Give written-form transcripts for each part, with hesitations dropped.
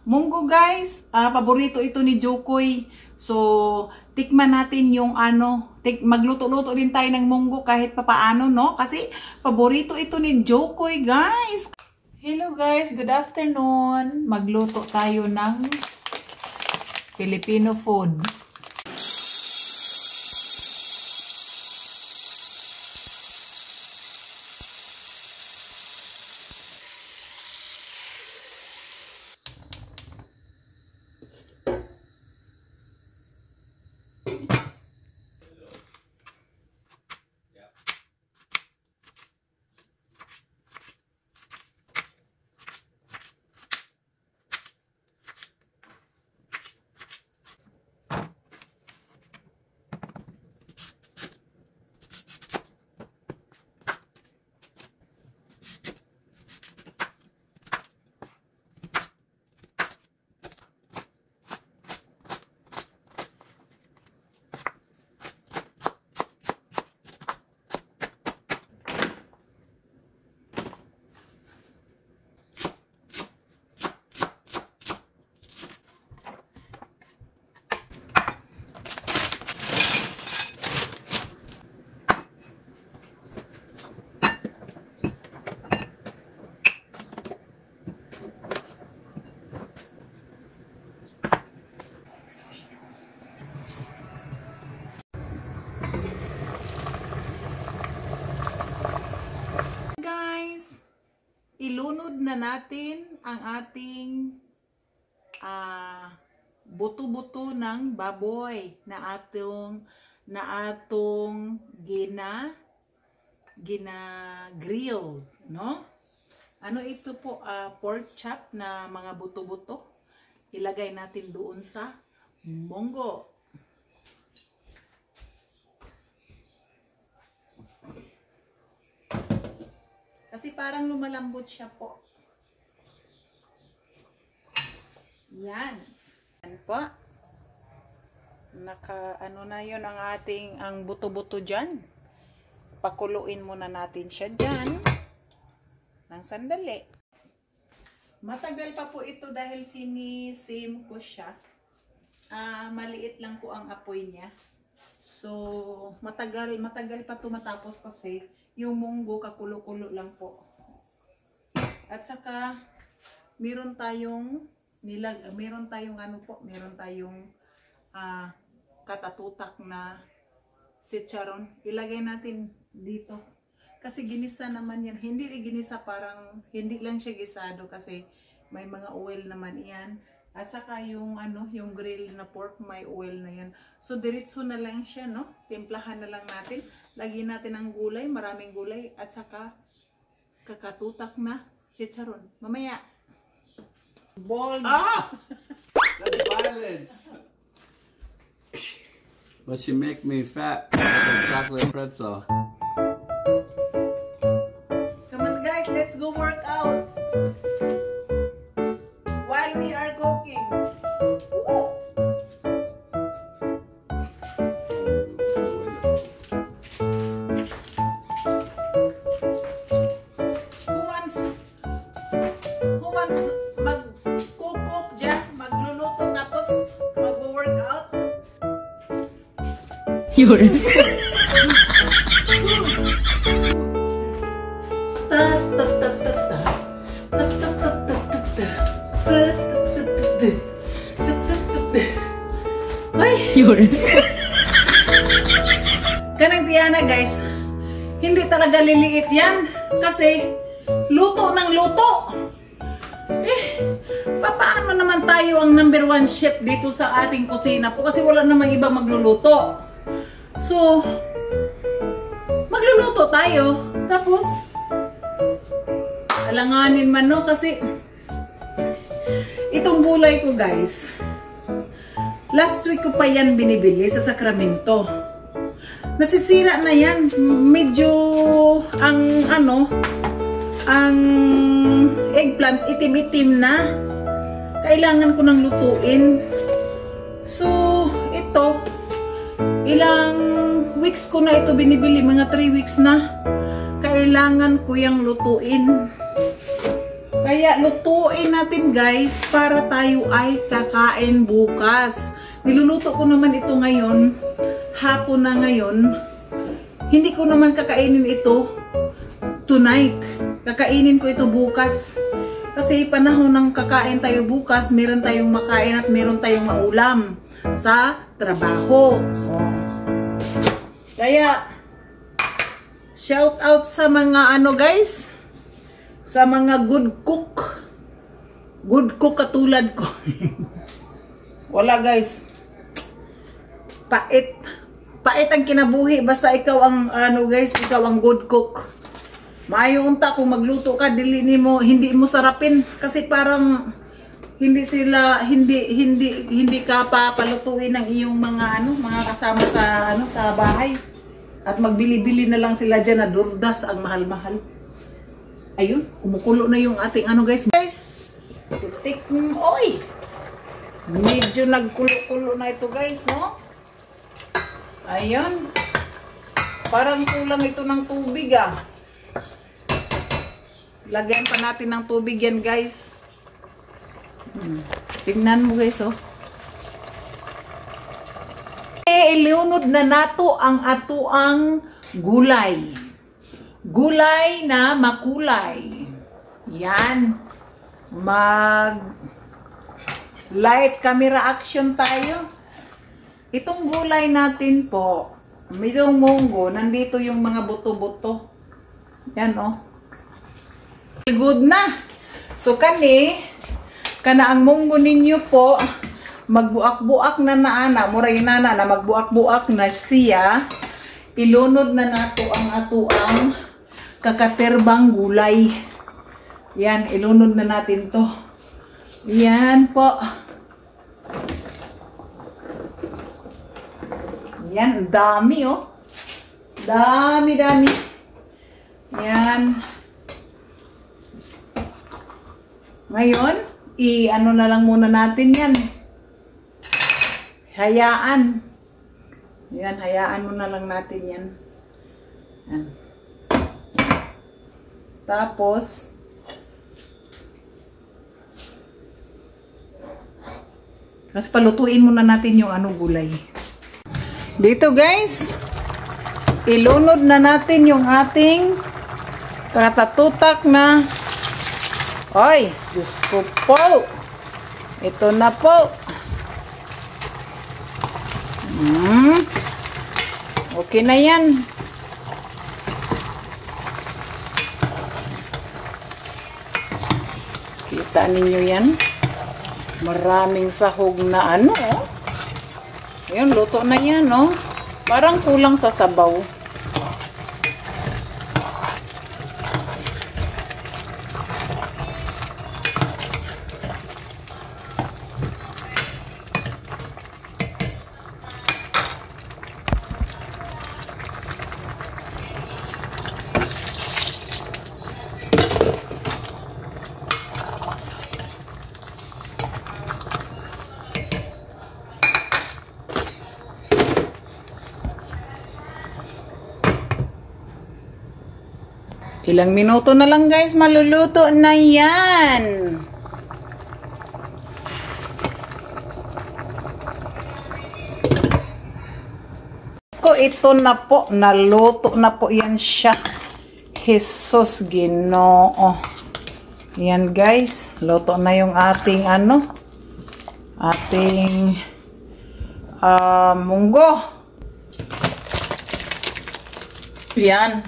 Munggo guys, paborito ito ni Jokoy. So, tikman natin yung magluto-luto din tayo ng munggo kahit papaano, no? Kasi paborito ito ni Jokoy guys. Hello guys, good afternoon. Magluto tayo ng Filipino food. Ilunod na natin ang ating buto-buto ng baboy na atong gina-grill, no? Ano ito po, pork chop na mga buto-buto. Ilagay natin doon sa munggo. Kasi parang lumalambot siya po. Yan. Yan po. Ano na yun ang buto-buto dyan. Pakuluin muna natin siya dyan. Ng sandali. Matagal pa po ito dahil sinisim ko siya. Maliit lang po ang apoy niya. So, matagal pa ito matapos kasi yung munggo kakulo-kulo lang po. At saka meron tayong katatutak na chicharon. Ilagay natin dito. Kasi ginisa naman yan. Hindi ginisa, parang hindi lang siya gisado kasi may mga oil naman yan. At saka yung grill na pork, may oil na yan. So diretso na lang siya, no? Timplahan na lang natin. Lagyan natin ang gulay, maraming gulay, at saka kakatutak na chicharon. Mamaya. Bold. That's violence. But you make me fat like a chocolate pretzel. Come on guys, let's go work out. While we are cooking. Woo! Who wants mag-cook dyan, magluluto tapos mag-workout? Yun. Yun. Kanang Tiana guys, hindi talaga liliit yan kasi luto ng luto. Paano naman tayo ang #1 chef dito sa ating kusina po kasi wala namang ibang magluluto. So, magluluto tayo. Tapos, alanganin man no kasi itong gulay ko guys, last week ko pa yan binibili sa Sacramento. Nasisira na yan. Medyo ang eggplant itim-itim na. Kailangan ko nang lutuin. So, ito ilang weeks ko na ito binibili, mga 3 weeks na. Kailangan ko yang lutuin. Kaya lutuin natin guys para tayo ay kakain bukas. Niluluto ko naman ito ngayon, hapon na ngayon. Hindi ko naman kakainin ito tonight. Kakainin ko ito bukas. Kasi panahon ng kakain tayo bukas, meron tayong makain at meron tayong maulam sa trabaho. Kaya shout out sa mga ano guys, sa mga good cook katulad ko. Wala guys, pait ang kinabuhi basta ikaw ang ano guys, ikaw ang good cook. Maayo unta kung magluto ka, dili nimo hindi mo sarapin kasi parang hindi ka papalutuin ng iyong mga mga kasama sa bahay. At magbili-bili na lang sila diyan na durdas ang mahal-mahal. Ayun, kumukulo na yung ating guys. Oy. Medyo nagkulo-kulo na ito guys, no? Ayun. Parang kulang ito ng tubig ah. Lagyan pa natin ng tubig yan guys. Tingnan mo guys oh. Ilunod na nato ang atuang gulay. Gulay na makulay. Yan. Mag light camera action tayo. Itong gulay natin po, medyo munggo, nandito yung mga buto-buto. Yan oh. Good na. So kana ang munggo ninyo po, magbuak-buak na naana, muray nana na magbuak-buak na siya. Ilunod na nato ang atuang kakaterbang gulay. Yan, ilunod na natin to. Yan po. Yan, dami oh. Dami. Yan. Ngayon, i-ano na lang muna natin yan. Hayaan. Yan, hayaan mo na lang natin yan. Yan. Tapos, kasi palutuin muna natin yung gulay. Dito guys, ilunod na natin yung ating katatutak na, oy, Diyos ko po. Ito na po. Okay na yan. Kita ninyo yan. Maraming sahog na oh. Ayun, luto na yan oh. Parang kulang sa sabaw. Ilang minuto na lang guys, maluluto na yan. Ito na po, naluto na po yan siya. Jesus Ginoo. Yan guys, luto na yung ating ating munggo. Yan.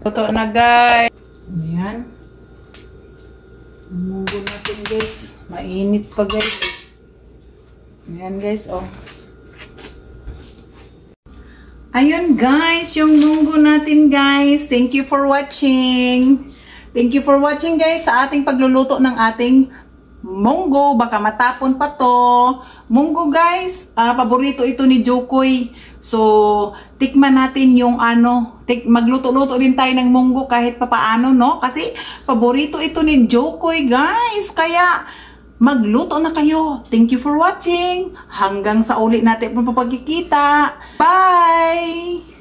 Luto na guys. Ayan. Munggo natin guys. Mainit pa guys. Ayan guys oh. Ayun guys, yung munggo natin guys. Thank you for watching. Thank you for watching guys sa ating pagluluto ng ating munggo. Baka matapon pa to. Munggo guys, paborito ito ni Jokoy. So, tikman natin yung magluto-luto din tayo ng munggo kahit papaano, no? Kasi, paborito ito ni Jokoy, guys. Kaya, magluto na kayo. Thank you for watching. Hanggang sa ulit natin pagkikita. Bye!